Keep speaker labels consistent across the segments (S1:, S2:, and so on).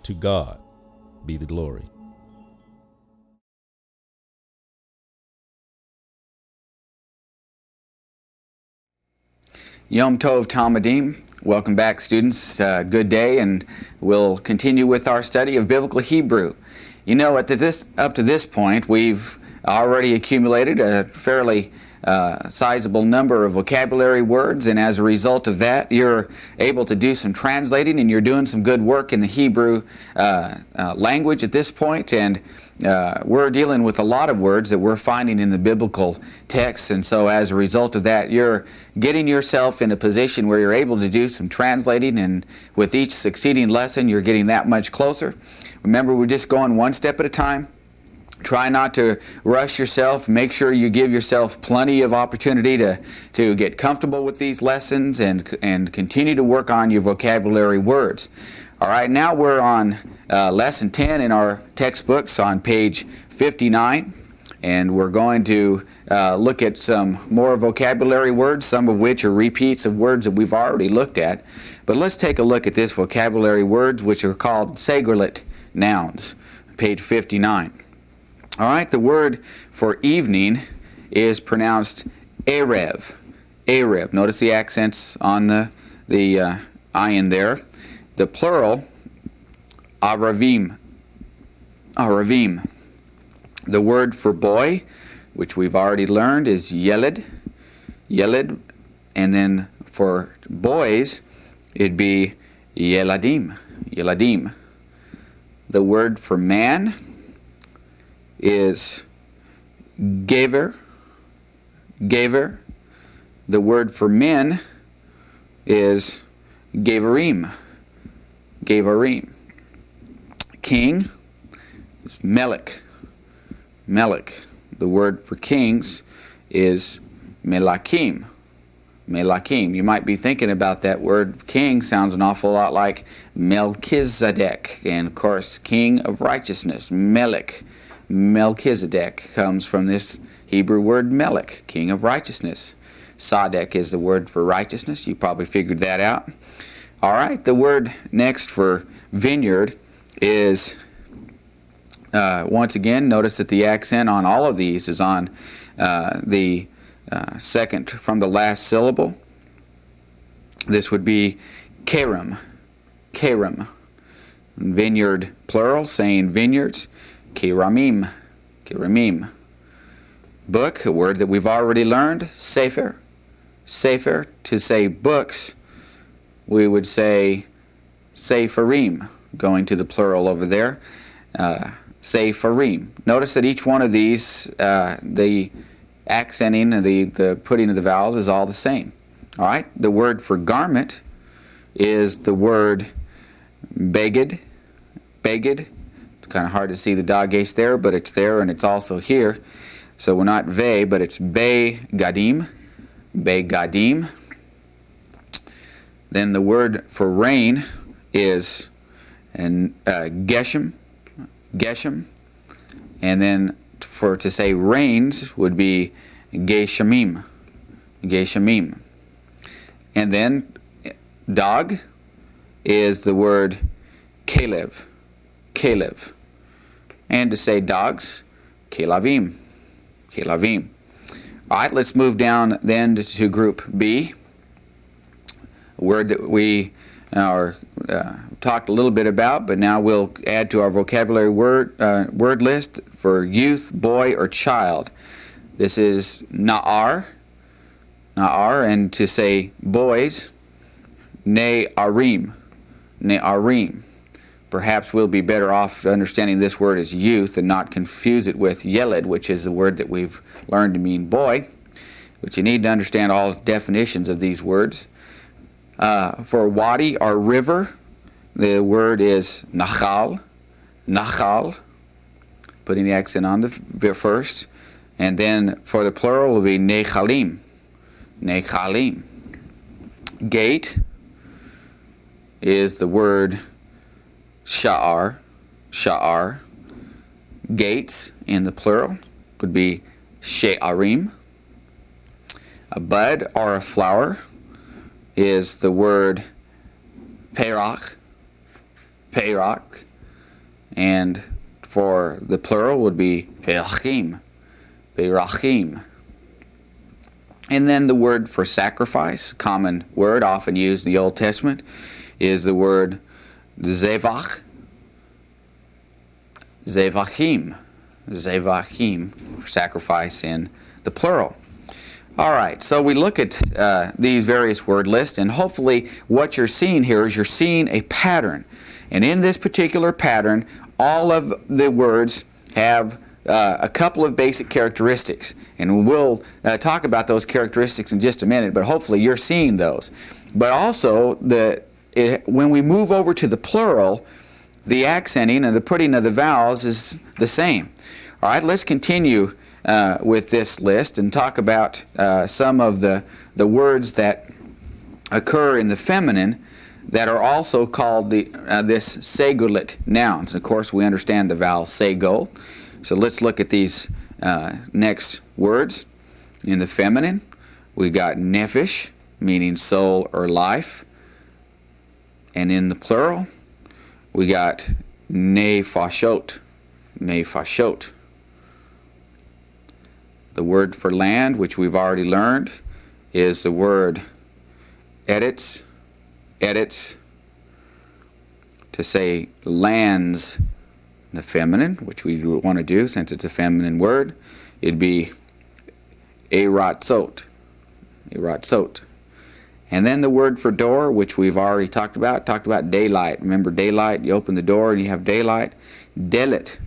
S1: To God be the glory.
S2: Yom Tov Talmudim. Welcome back, students. Good day, and we'll continue with our study of Biblical Hebrew. You know, up to this point, we've already accumulated a fairly sizable number of vocabulary words, and as a result of that, you're able to do some translating, and you're doing some good work in the Hebrew language at this point. And we're dealing with a lot of words that we're finding in the biblical texts, and so as a result of that, you're getting yourself in a position where you're able to do some translating, and with each succeeding lesson, you're getting that much closer. Remember, we're just going one step at a time. Try not to rush yourself. Make sure you give yourself plenty of opportunity to get comfortable with these lessons and continue to work on your vocabulary words. All right, now we're on lesson 10 in our textbooks on page 59, and we're going to look at some more vocabulary words, some of which are repeats of words that we've already looked at. But let's take a look at this vocabulary words, which are called segregate nouns, page 59. All right, the word for evening is pronounced erev. Erev. Notice the accents on the ayin there. The plural, aravim. Aravim. The word for boy, which we've already learned, is yeled. Yeled. And then for boys, it'd be yeladim. Yeladim. The word for man is gever. Gever. The word for men is gevarim. Gevarim. King is melech. Melech. The word for kings is melakim. Melakim. You might be thinking about that word king sounds an awful lot like Melchizedek. And of course, king of righteousness. Melech. Melchizedek comes from this Hebrew word melech, king of righteousness. Sadek is the word for righteousness. You probably figured that out. All right, the word next for vineyard is, once again, notice that the accent on all of these is on the second from the last syllable. This would be kerem. Kerem. Vineyard plural, saying vineyards. Keramim. Keramim. Book, a word that we've already learned. Sefer. Sefer, to say books, we would say sefarim, going to the plural over there. Sefarim. Notice that each one of these, the accenting and the putting of the vowels is all the same. All right. The word for garment is the word beged. Beged. It's kind of hard to see the dagesh there, but it's there and it's also here. So we're not ve, but it's begadim. Begadim. Then the word for rain is geshem. Geshem. And then to say rains would be geshamim. Geshamim. And then dog is the word kelev. Kelev. And to say dogs, kelavim. Kelavim. All right, let's move down then to group B. A word that we talked a little bit about, but now we'll add to our vocabulary word list for youth, boy, or child. This is na'ar. Na'ar, and to say boys, ne'arim. Ne'arim. Perhaps we'll be better off understanding this word as youth and not confuse it with yeled, which is the word that we've learned to mean boy. But you need to understand all definitions of these words. For wadi, or river, the word is nachal. Nachal. Putting the accent on the first. And then for the plural will be nechalim. Nechalim. Gate is the word sha'ar. Sha'ar. Gates in the plural would be she'arim. A bud or a flower is the word perach. Perach. And for the plural would be berachim, berachim. And then the word for sacrifice, common word often used in the Old Testament, is the word zevach, zevachim, zevachim, for sacrifice in the plural. All right, so we look at these various word lists, and hopefully what you're seeing here is you're seeing a pattern. And in this particular pattern, all of the words have a couple of basic characteristics, and we'll talk about those characteristics in just a minute, but hopefully you're seeing those. But also, when we move over to the plural, the accenting and the putting of the vowels is the same. All right, let's continue with this list and talk about some of the words that occur in the feminine that are also called this segulit nouns. Of course, we understand the vowel segol. So let's look at these next words. In the feminine, we got nephesh, meaning soul or life. And in the plural, we got nefashot, nefashot. The word for land, which we've already learned, is the word eretz, eretz. To say lands, the feminine, which we want to do since it's a feminine word, it'd be eratzot, eratzot. And then the word for door, which we've already talked about daylight. Remember daylight, you open the door and you have daylight. Delit,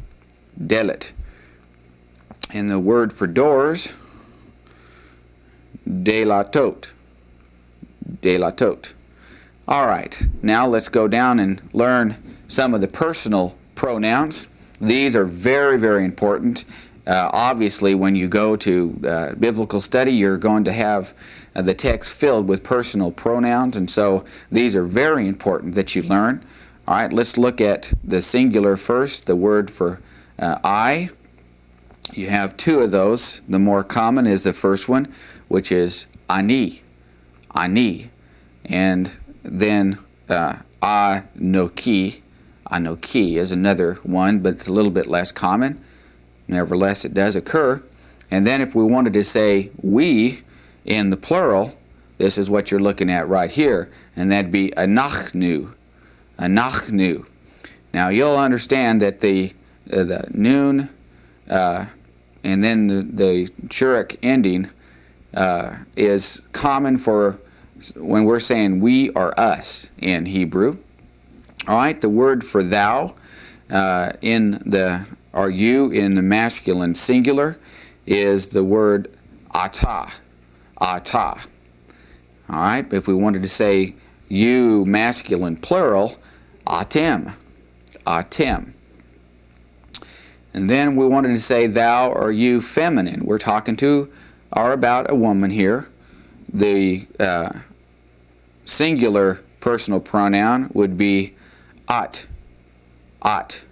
S2: delit. And the word for doors, delatot, delatot. All right, now let's go down and learn some of the personal pronouns. These are very, very important. Obviously, when you go to biblical study, you're going to have the text filled with personal pronouns, and so these are very important that you learn. All right, let's look at the singular first, the word for I. You have two of those. The more common is the first one, which is ani, ani. And then anoki, anoki is another one, but it's a little bit less common. Nevertheless, it does occur. And then if we wanted to say we in the plural, this is what you're looking at right here, and that'd be anachnu, anachnu. Now you'll understand that the noon and then the shuruk ending is common for when we're saying we or us in Hebrew. All right, the word for thou or you in the masculine singular is the word atah, atah. All right, if we wanted to say you masculine plural, atem, atem. And then we wanted to say thou or you feminine. We're talking to or about a woman here. The singular personal pronoun would be at, at.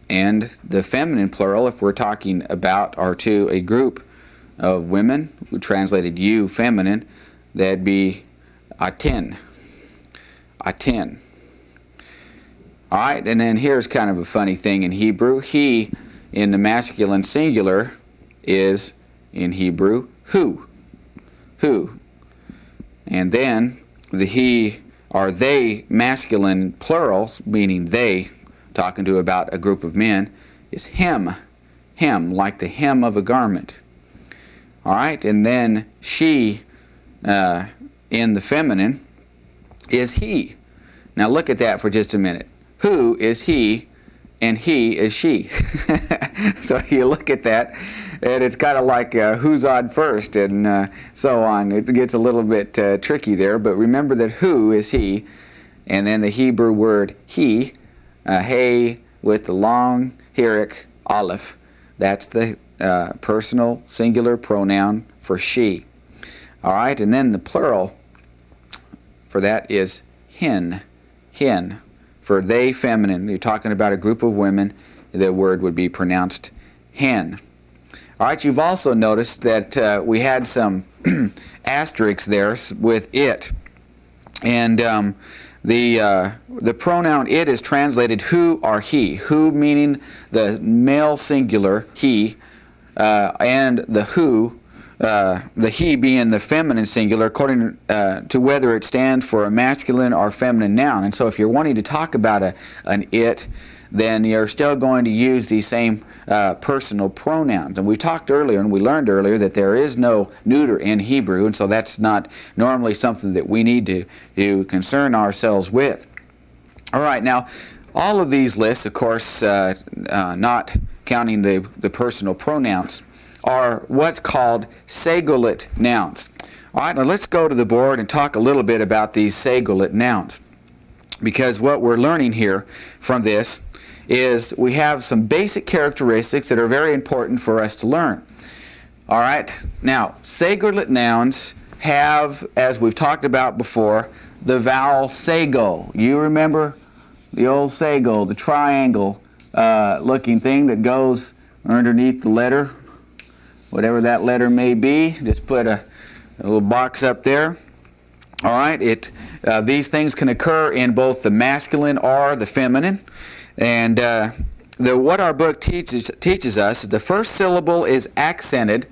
S2: And the feminine plural, if we're talking about or to a group of women, we translated you feminine, that'd be aten, aten. All right, and then here's kind of a funny thing in Hebrew. He in the masculine singular is in Hebrew who, who. And then the he or they masculine plurals, meaning they, talking to about a group of men, is hem, hem, like the hem of a garment. All right, and then she in the feminine is he. Now look at that for just a minute. Who is he and he is she. So you look at that and it's kind of like who's on first and so on. It gets a little bit tricky there, but remember that who is he, and then the Hebrew word he, hey with the long hierarch aleph, that's the personal singular pronoun for she. All right, and then the plural for that is hin, hin. For they feminine, you're talking about a group of women, the word would be pronounced hen. All right, you've also noticed that we had some asterisks there with it. And the pronoun it is translated who or he. Who meaning the male singular, he, and the who, the he being the feminine singular, according to whether it stands for a masculine or feminine noun. And so if you're wanting to talk about an it, then you're still going to use these same personal pronouns. And we talked earlier and we learned earlier that there is no neuter in Hebrew, and so that's not normally something that we need to concern ourselves with. All right, now all of these lists, of course, not counting the personal pronouns, are what's called segolate nouns. All right, now let's go to the board and talk a little bit about these segolate nouns, because what we're learning here from this is we have some basic characteristics that are very important for us to learn. All right, now segolate nouns have, as we've talked about before, the vowel segol. You remember the old segol, the triangle looking thing that goes underneath the letter, whatever that letter may be. Just put a little box up there. All right, these things can occur in both the masculine or the feminine. And what our book teaches us is the first syllable is accented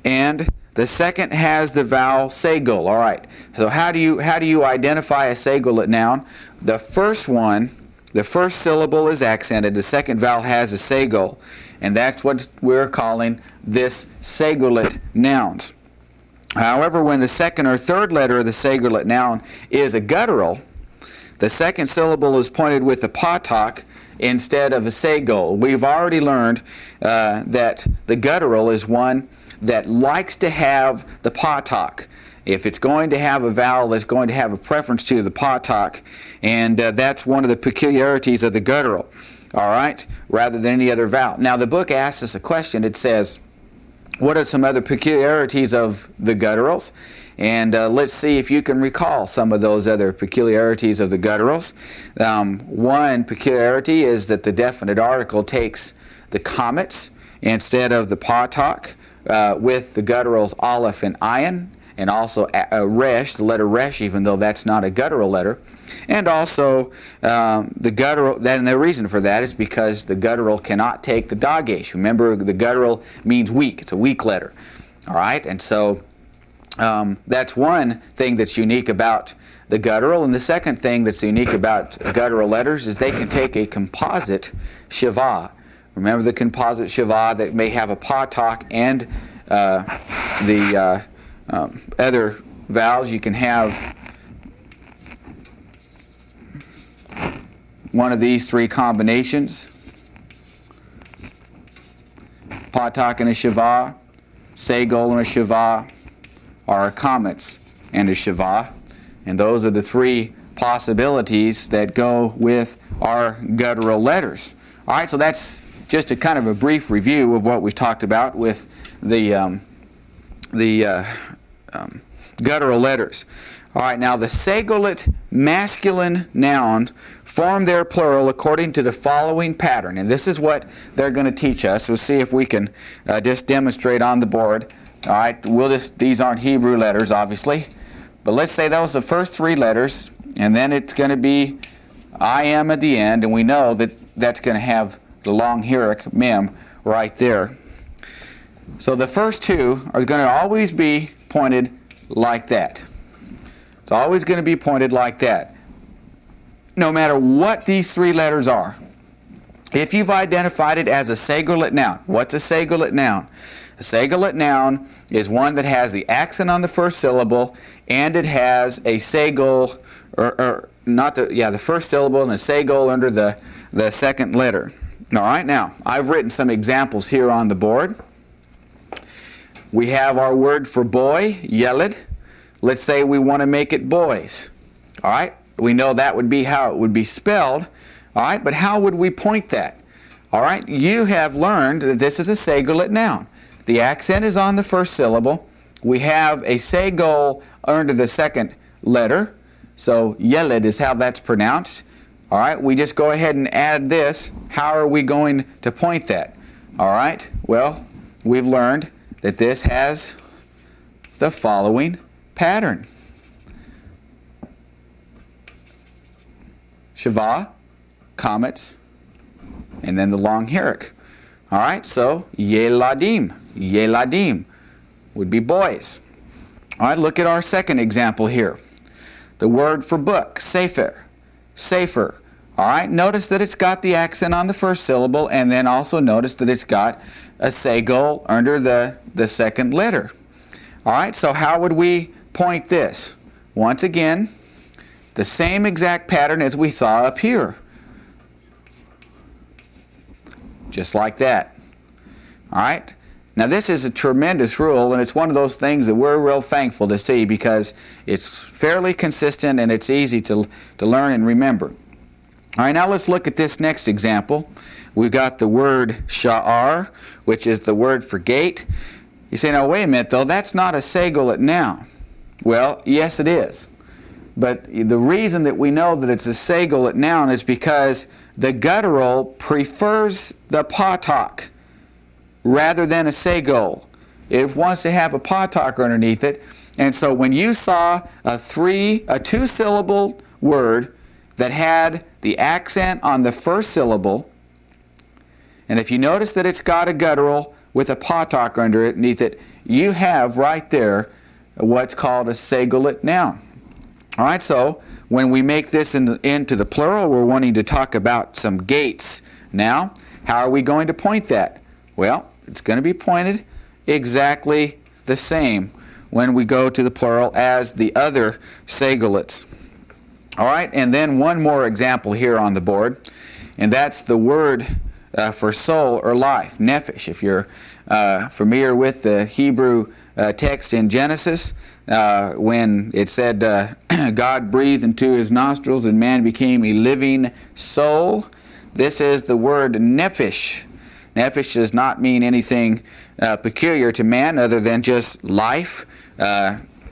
S2: and the second has the vowel segol. All right, so how do you identify a segolate noun? The first syllable is accented, the second vowel has a segol, and that's what we're calling this segolate nouns. However, when the second or third letter of the segolate noun is a guttural, the second syllable is pointed with a potok instead of a segol. We've already learned that the guttural is one that likes to have the potok. If it's going to have a vowel, it's going to have a preference to the potok, and that's one of the peculiarities of the guttural, all right, rather than any other vowel. Now, the book asks us a question. It says, what are some other peculiarities of the gutturals? And let's see if you can recall some of those other peculiarities of the gutturals. One peculiarity is that the definite article takes the comets instead of the potok, with the gutturals aleph and ayin, and also resh, the letter resh, even though that's not a guttural letter. And also the guttural, and the reason for that is because the guttural cannot take the dagesh. Remember, the guttural means weak. It's a weak letter. All right, and so that's one thing that's unique about the guttural. And the second thing that's unique about guttural letters is they can take a composite shiva. Remember the composite shiva that may have a potok and the other vowels. You can have one of these three combinations: potok and a shiva, segol and a shiva, or comets and a shiva. And those are the three possibilities that go with our guttural letters. All right, so that's just a kind of a brief review of what we've talked about with the guttural letters. All right, now the segolate masculine nouns form their plural according to the following pattern, and this is what they're going to teach us. We'll see if we can just demonstrate on the board. All right, these aren't Hebrew letters, obviously, but let's say those are the first three letters, and then it's going to be I am at the end, and we know that that's going to have the long hierarch mem right there. So the first two are going to always be pointed like that. It's always going to be pointed like that, no matter what these three letters are. If you've identified it as a segolate noun, what's a segolate noun? A segolate noun is one that has the accent on the first syllable, and it has a segol, the first syllable and a segol under the second letter. All right, now I've written some examples here on the board. We have our word for boy, yeled. Let's say we want to make it boys. All right, we know that would be how it would be spelled. All right, but how would we point that? All right, you have learned that this is a segolate noun. The accent is on the first syllable. We have a segol under the second letter. So yeled is how that's pronounced. All right, we just go ahead and add this. How are we going to point that? All right, well, we've learned that this has the following pattern. Shava, comets, and then the long herrick. All right, so yeladim, yeladim would be boys. All right, look at our second example here. The word for book, sefer, sefer. All right, notice that it's got the accent on the first syllable, and then also notice that it's got a segol under the second letter. All right, so how would we point this? Once again, the same exact pattern as we saw up here. Just like that. All right? Now this is a tremendous rule, and it's one of those things that we're real thankful to see because it's fairly consistent and it's easy to learn and remember. All right, now let's look at this next example. We've got the word sha'ar, which is the word for gate. You say, now wait a minute though, that's not a segolate noun. Well, yes it is. But the reason that we know that it's a segolate noun is because the guttural prefers the patak rather than a segol. It wants to have a patak underneath it. And so when you saw a two-syllable word that had the accent on the first syllable, and if you notice that it's got a guttural with a patak underneath it, you have right there what's called a segolate noun. All right, so when we make this into the plural, we're wanting to talk about some gates. Now, how are we going to point that? Well, it's going to be pointed exactly the same when we go to the plural as the other segolates. All right, and then one more example here on the board, and that's the word for soul or life, nephesh. If you're familiar with the Hebrew text in Genesis, when it said God breathed into his nostrils and man became a living soul, this is the word nephesh. Nephesh does not mean anything peculiar to man other than just life.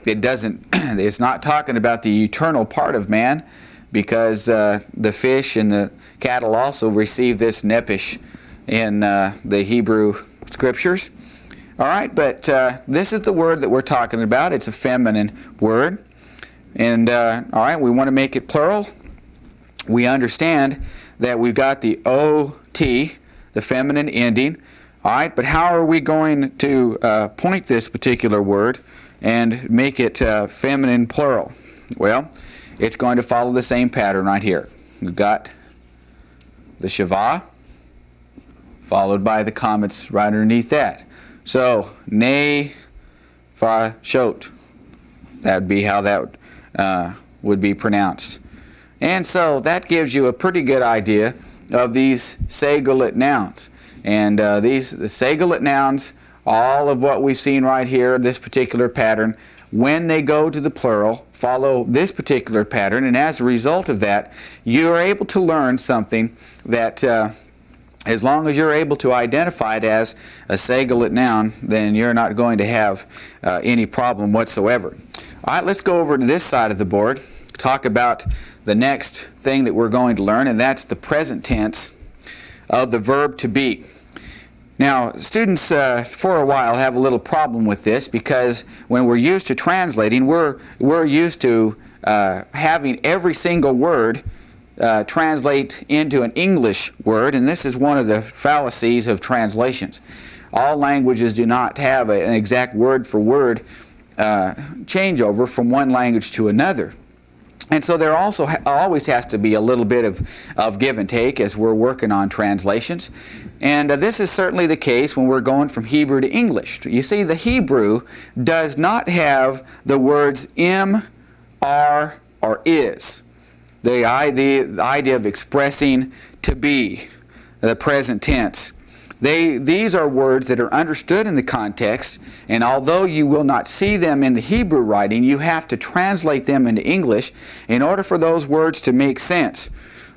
S2: It's not talking about the eternal part of man, because the fish and the cattle also receive this nephesh in the Hebrew scriptures. All right, but this is the word that we're talking about. It's a feminine word. And all right, we want to make it plural. We understand that we've got the OT, the feminine ending. All right, but how are we going to point this particular word and make it feminine plural? Well, it's going to follow the same pattern right here. We've got the shava, followed by the comets right underneath that. So, ne, fa, shot. That would be how that would be pronounced. And so that gives you a pretty good idea of these segolate nouns. And these segolate nouns, all of what we've seen right here, this particular pattern, when they go to the plural, follow this particular pattern. And as a result of that, you're able to learn something that as long as you're able to identify it as a segolate noun, then you're not going to have any problem whatsoever. All right, let's go over to this side of the board, talk about the next thing that we're going to learn, and that's the present tense of the verb to be. Now, students for a while have a little problem with this, because when we're used to translating, we're used to having every single word translate into an English word, and this is one of the fallacies of translations. All languages do not have an exact word for word changeover from one language to another. And so there also always has to be a little bit of give and take as we're working on translations. And this is certainly the case when we're going from Hebrew to English. You see, the Hebrew does not have the words am, are, or is. The idea of expressing to be, the present tense. These are words that are understood in the context, and although you will not see them in the Hebrew writing, you have to translate them into English in order for those words to make sense.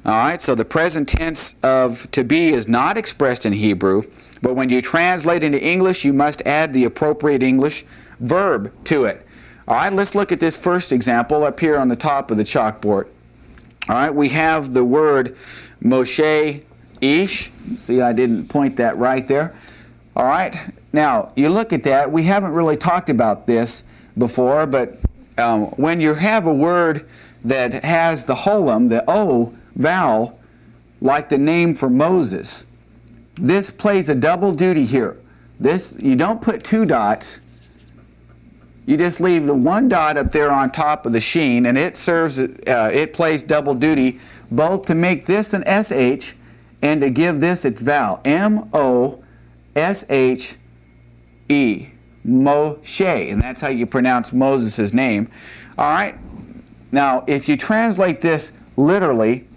S2: All right, so the present tense of to be is not expressed in Hebrew, but when you translate into English, you must add the appropriate English verb to it. All right, let's look at this first example up here on the top of the chalkboard. All right, we have the word Moshe Ish. See, I didn't point that right there. All right, now you look at that. We haven't really talked about this before, but when you have a word that has the holum, the O vowel like the name for Moses. This plays a double duty here. This, you don't put two dots. You just leave the one dot up there on top of the sheen, and it serves, it plays double duty, both to make this an SH and to give this its vowel. M-O-S-H-E. Moshe. And that's how you pronounce Moses' name. All right. Now, if you translate this literally,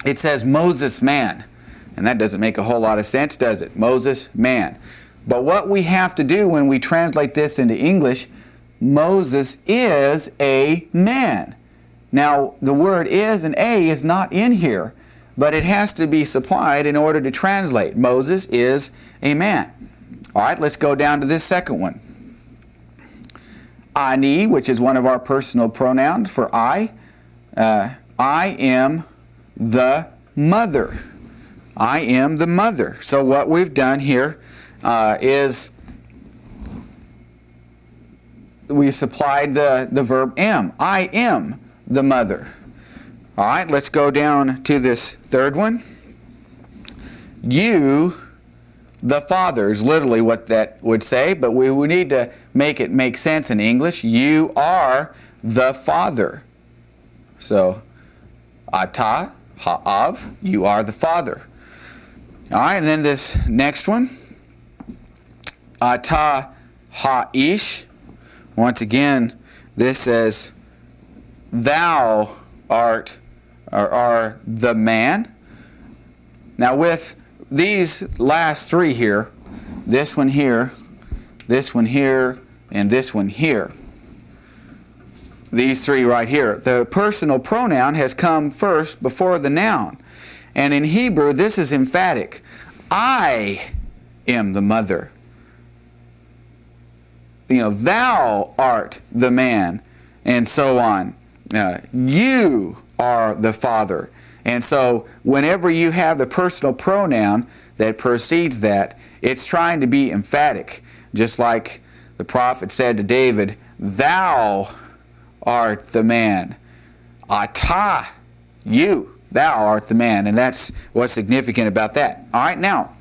S2: it says Moses man. And that doesn't make a whole lot of sense, does it? Moses man. But what we have to do when we translate this into English, Moses is a man. Now, the word is and a is not in here, but it has to be supplied in order to translate. Moses is a man. All right, let's go down to this second one. Ani, which is one of our personal pronouns for I. I am the mother. I am the mother. So what we've done here is we supplied the verb am. I am the mother. All right, let's go down to this third one. You, the father, is literally what that would say, but we need to make it make sense in English. You are the father. So, ata, ha'av, you are the father. All right, and then this next one. Ata ha'ish. Once again, this says, thou art or are the man. Now with these last three here, this one here, this one here, and this one here, these three right here, the personal pronoun has come first before the noun. And in Hebrew, this is emphatic. I am the mother. You know, thou art the man, and so on. You are the father. And so whenever you have the personal pronoun that precedes that, it's trying to be emphatic. Just like the prophet said to David, thou art the man. Ata, you, thou art the man. And that's what's significant about that. All right, now,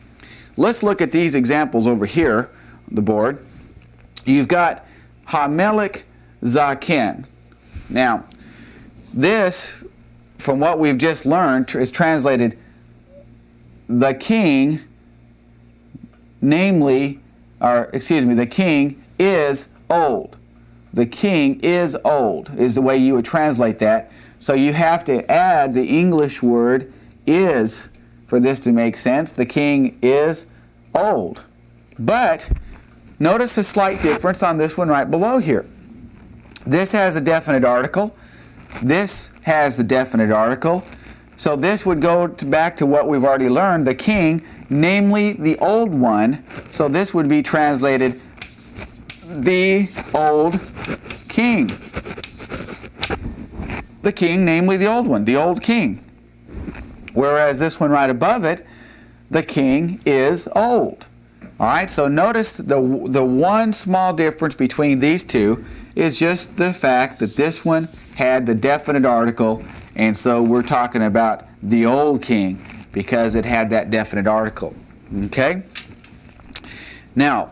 S2: let's look at these examples over here on the board. You've got Hamelech Zaken. Now, this, from what we've just learned, is translated the king, namely, or excuse me, the king is old. The king is old is the way you would translate that. So you have to add the English word is for this to make sense. The king is old. But notice a slight difference on this one right below here. This has a definite article. This has the definite article. So this would go back to what we've already learned, the king, namely the old one. So this would be translated the old king. The king, namely the old one, the old king. Whereas this one right above it, the king is old. All right, so notice the one small difference between these two is just the fact that this one had the definite article, and so we're talking about the old king because it had that definite article. Okay? Now,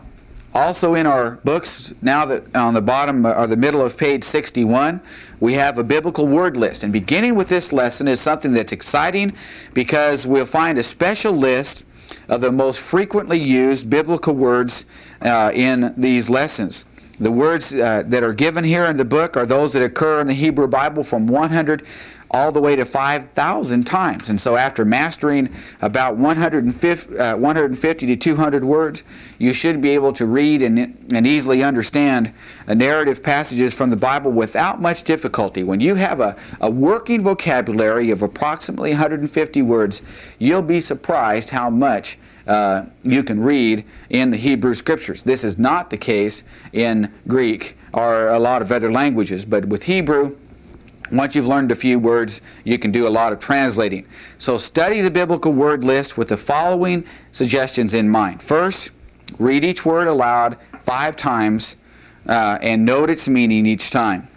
S2: also in our books, now that on the bottom or the middle of page 61, we have a biblical word list. And beginning with this lesson is something that's exciting because we'll find a special list of the most frequently used biblical words in these lessons. The words that are given here in the book are those that occur in the Hebrew Bible from 100 all the way to 5,000 times. And so after mastering about 150 to 200 words, you should be able to read and easily understand narrative passages from the Bible without much difficulty. When you have a working vocabulary of approximately 150 words, you'll be surprised how much you can read in the Hebrew Scriptures. This is not the case in Greek or a lot of other languages, but with Hebrew, once you've learned a few words, you can do a lot of translating. So study the biblical word list with the following suggestions in mind. First, read each word aloud 5 times and note its meaning each time.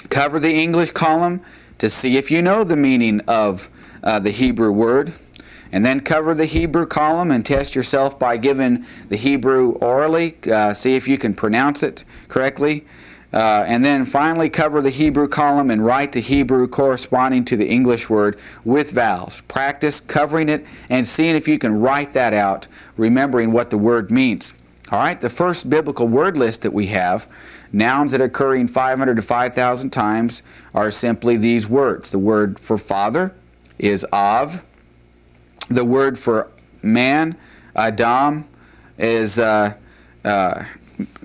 S2: Cover the English column to see if you know the meaning of the Hebrew word. And then cover the Hebrew column and test yourself by giving the Hebrew orally. See if you can pronounce it correctly. And then finally cover the Hebrew column and write the Hebrew corresponding to the English word with vowels. Practice covering it and seeing if you can write that out, remembering what the word means. All right, the first biblical word list that we have, nouns that are occurring 500 to 5,000 times, are simply these words. The word for father is Av. The word for man, Adam, is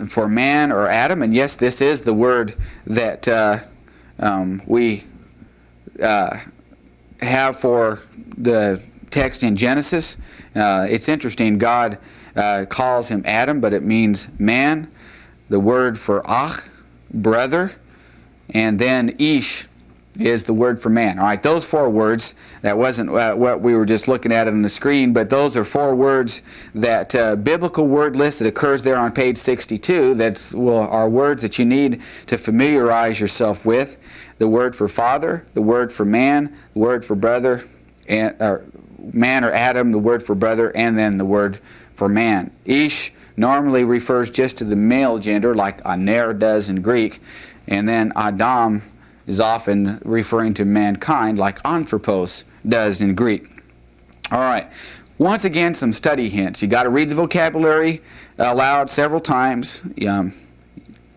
S2: for man or Adam. And yes, this is the word that we have for the text in Genesis. It's interesting. God calls him Adam, but it means man. The word for ach, brother. And then ish is the word for man. All right, those four words, that wasn't what we were just looking at on the screen, but those are four words that biblical word list that occurs there on page 62 are words that you need to familiarize yourself with. The word for father, the word for man, the word for brother, or man or Adam, the word for brother, and then the word for man. Ish normally refers just to the male gender, like aner does in Greek, and then Adam is often referring to mankind, like anthropos does in Greek. All right. Once again, some study hints. You got to read the vocabulary aloud several times, and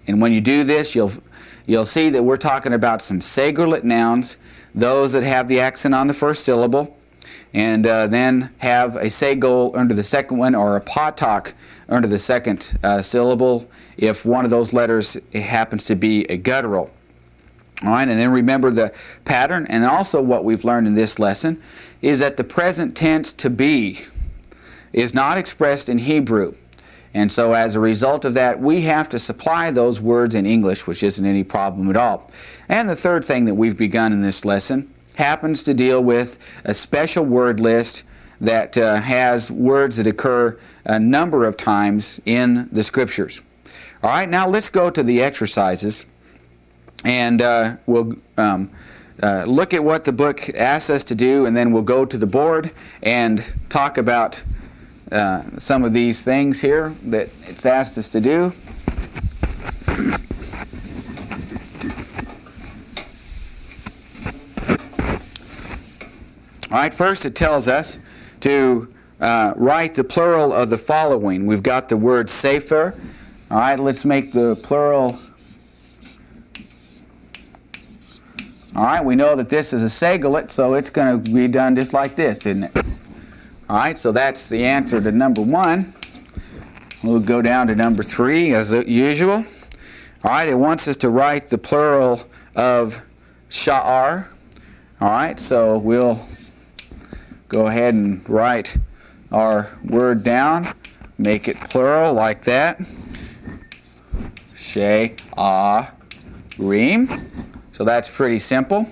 S2: when you do this, you'll see that we're talking about some segulate nouns, those that have the accent on the first syllable, and then have a segol under the second one, or a potok under the second syllable, if one of those letters happens to be a guttural. All right, and then remember the pattern. And also what we've learned in this lesson is that the present tense to be is not expressed in Hebrew. And so as a result of that, we have to supply those words in English, which isn't any problem at all. And the third thing that we've begun in this lesson happens to deal with a special word list that has words that occur a number of times in the Scriptures. All right, now let's go to the exercises. And we'll look at what the book asks us to do, and then we'll go to the board and talk about some of these things here that it's asked us to do. All right, first it tells us to write the plural of the following. We've got the word sefer. All right, let's make the plural. All right, we know that this is a segulate, so it's going to be done just like this, isn't it? All right, so that's the answer to number 1. We'll go down to number 3 as usual. All right, it wants us to write the plural of sha'ar. All right, so we'll go ahead and write our word down, make it plural like that. She'arim. So that's pretty simple.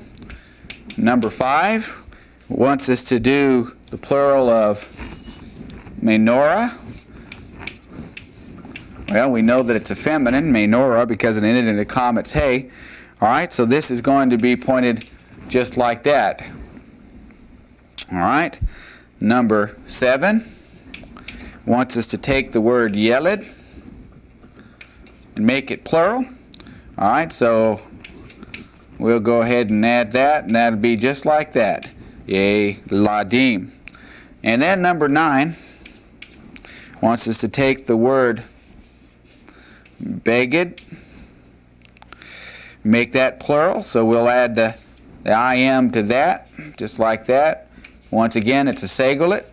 S2: Number 5 wants us to do the plural of menorah. Well, we know that it's a feminine, menorah, because it ended in a comet's hay. All right, so this is going to be pointed just like that. All right. Number 7 wants us to take the word yeled and make it plural. All right, so we'll go ahead and add that, and that'll be just like that. Ladim. And then number 9 wants us to take the word beged, make that plural, so we'll add the I am to that, just like that. Once again, it's a segulate,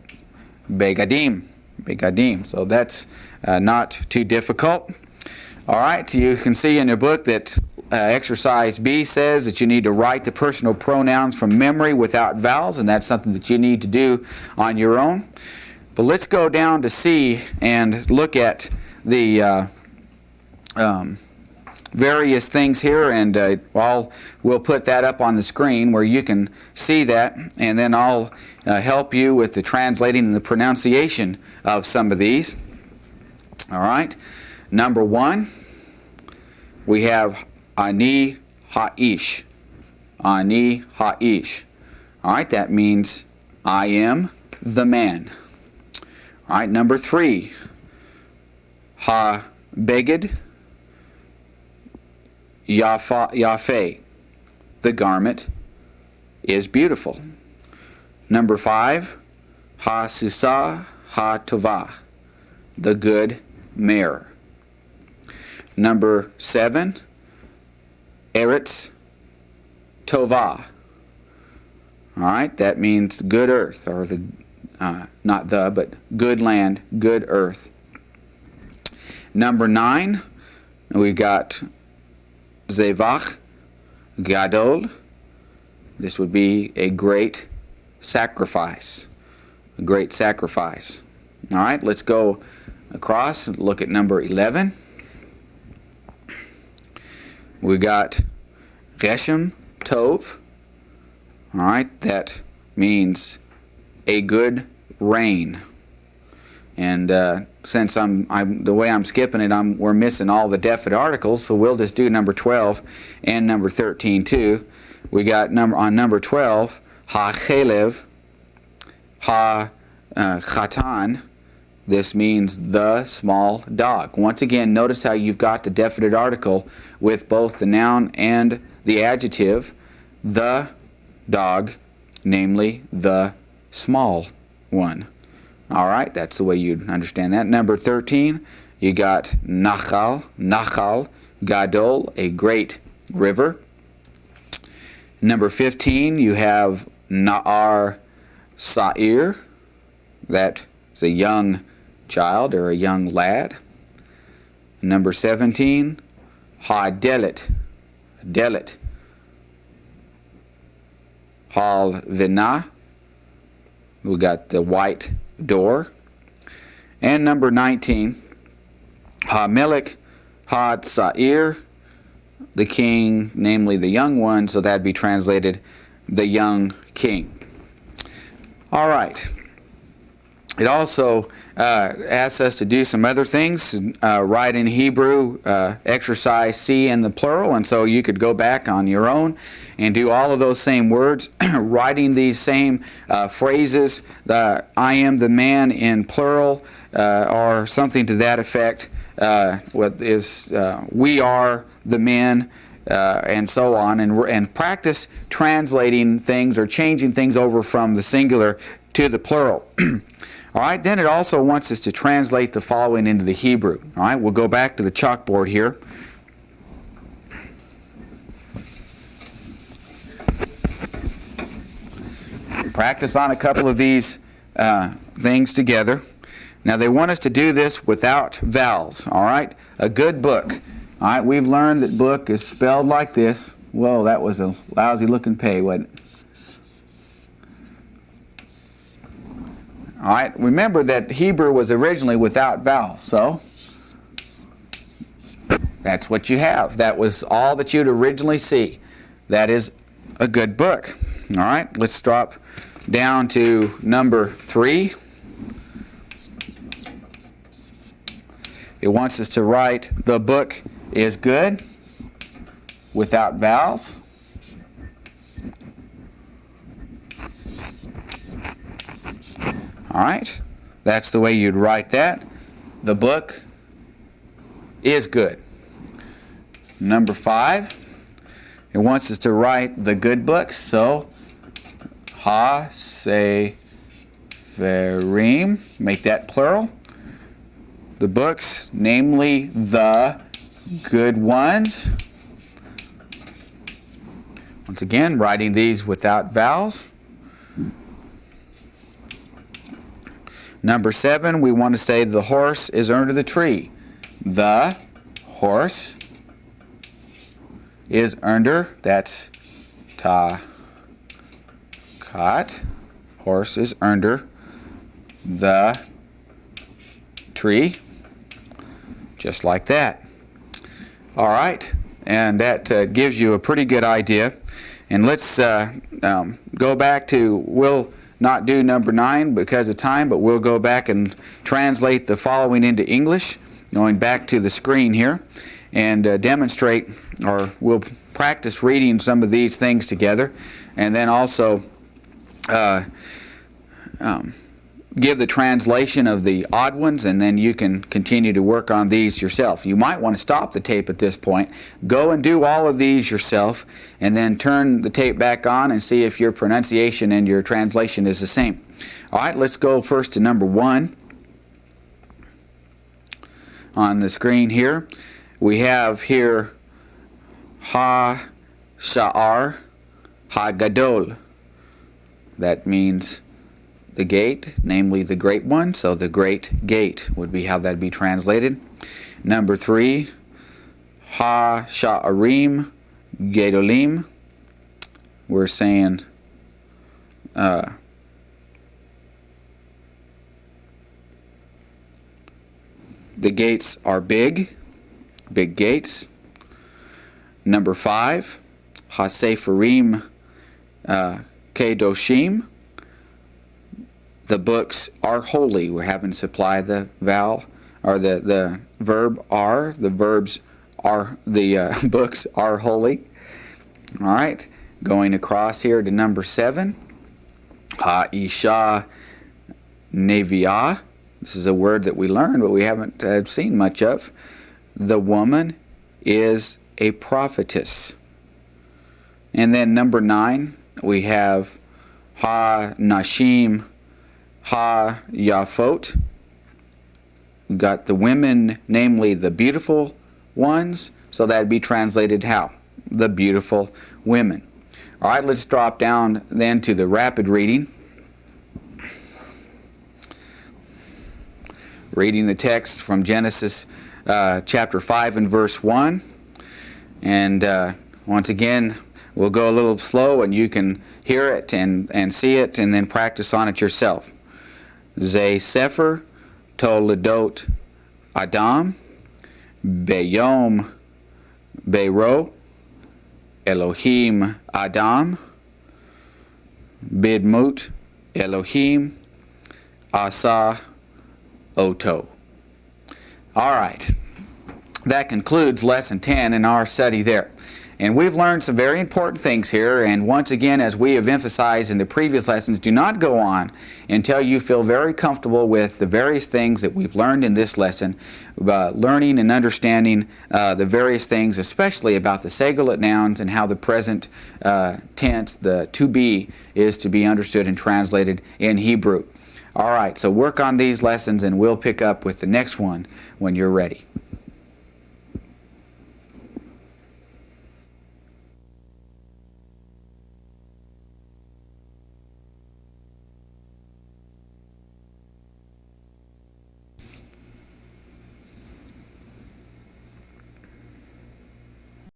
S2: begadim, begadim. So that's not too difficult. All right, you can see in your book that exercise B says that you need to write the personal pronouns from memory without vowels, and that's something that you need to do on your own. But let's go down to C and look at the various things here, and we'll put that up on the screen where you can see that, and then I'll help you with the translating and the pronunciation of some of these. All right. Number 1, we have ani ha'ish. Ani ha'ish. All right, that means I am the man. All right, number 3. Ha-beged Yafeh. The garment is beautiful. Number 5. Ha-sisa ha-tova. The good mare. Number 7. Eretz Tova. All right, that means good earth, or the not the, but good land, good earth. Number 9, we got Zevach Gadol. This would be a great sacrifice. A great sacrifice. All right, let's go across and look at number 11. We got Geshem Tov. All right, that means a good rain. And since the way I'm skipping it, we're missing all the definite articles, so we'll just do number 12 and number 13 too. We got on number 12, ha-chelev, ha-chatan. This means the small dog. Once again, notice how you've got the definite article with both the noun and the adjective, the dog, namely the small one. All right, that's the way you'd understand that. Number 13, you got Nachal Gadol, a great river. Number 15, you have Na'ar Sa'ir, that is a young child or a young lad. Number 17, Ha-delet, delet. Hal Vinah, we got the white door. And number 19, Ha-melech Ha-Sa'ir, the king, namely the young one, so that'd be translated the young king. All right. It also asks us to do some other things, write in Hebrew, exercise C in the plural, and so you could go back on your own and do all of those same words, writing these same phrases, the I am the man in plural, or something to that effect, what is we are the men, and so on, and practice translating things or changing things over from the singular to the plural. All right, then it also wants us to translate the following into the Hebrew. All right, we'll go back to the chalkboard here. Practice on a couple of these things together. Now they want us to do this without vowels. All right, a good book. All right, we've learned that book is spelled like this. Whoa, that was a lousy looking pay, wasn't it? All right, remember that Hebrew was originally without vowels, so that's what you have. That was all that you'd originally see. That is a good book. All right, let's drop down to number 3. It wants us to write, the book is good, without vowels. All right, that's the way you'd write that. The book is good. Number 5, it wants us to write the good books. So, ha-seferim, make that plural. The books, namely the good ones. Once again, writing these without vowels. Number 7, we want to say the horse is under the tree. The horse is under, that's ta-kat. Horse is under the tree. Just like that. All right, and that gives you a pretty good idea. And let's go back to, we'll not do number 9 because of time, but we'll go back and translate the following into English, going back to the screen here, and demonstrate or we'll practice reading some of these things together, and then also give the translation of the odd ones, and then you can continue to work on these yourself. You might want to stop the tape at this point, go and do all of these yourself, and then turn the tape back on and see if your pronunciation and your translation is the same. All right, let's go first to number 1 on the screen here. We have here Ha-Sha'ar Ha-Gadol. That means the gate, namely the great one, so the great gate would be how that'd be translated. Number 3, Ha-Sha'arim Gedolim. We're saying the gates are big gates. Number 5, Ha-Sefarim Kedoshim. The books are holy. We're having to supply the vowel, or the verb are. The verbs are, the books are holy. All right, going across here to number 7, Ha-Isha Neviah. This is a word that we learned, but we haven't seen much of. The woman is a prophetess. And then number 9, we have Ha-Nashim Ha-Yafot. We've got the women, namely the beautiful ones, so that'd be translated how? The beautiful women. All right, let's drop down then to the rapid reading. Reading the text from Genesis chapter 5 and verse 1. And once again, we'll go a little slow, and you can hear it and see it and then practice on it yourself. Ze Sefer Toledot Adam Beyom Beiro Elohim Adam Bidmut Elohim Asa Oto. All right, that concludes lesson 10 in our study there. And we've learned some very important things here, and once again, as we have emphasized in the previous lessons, do not go on until you feel very comfortable with the various things that we've learned in this lesson, about learning and understanding the various things, especially about the singular nouns and how the present tense, the to be, is to be understood and translated in Hebrew. All right, so work on these lessons, and we'll pick up with the next one when you're ready.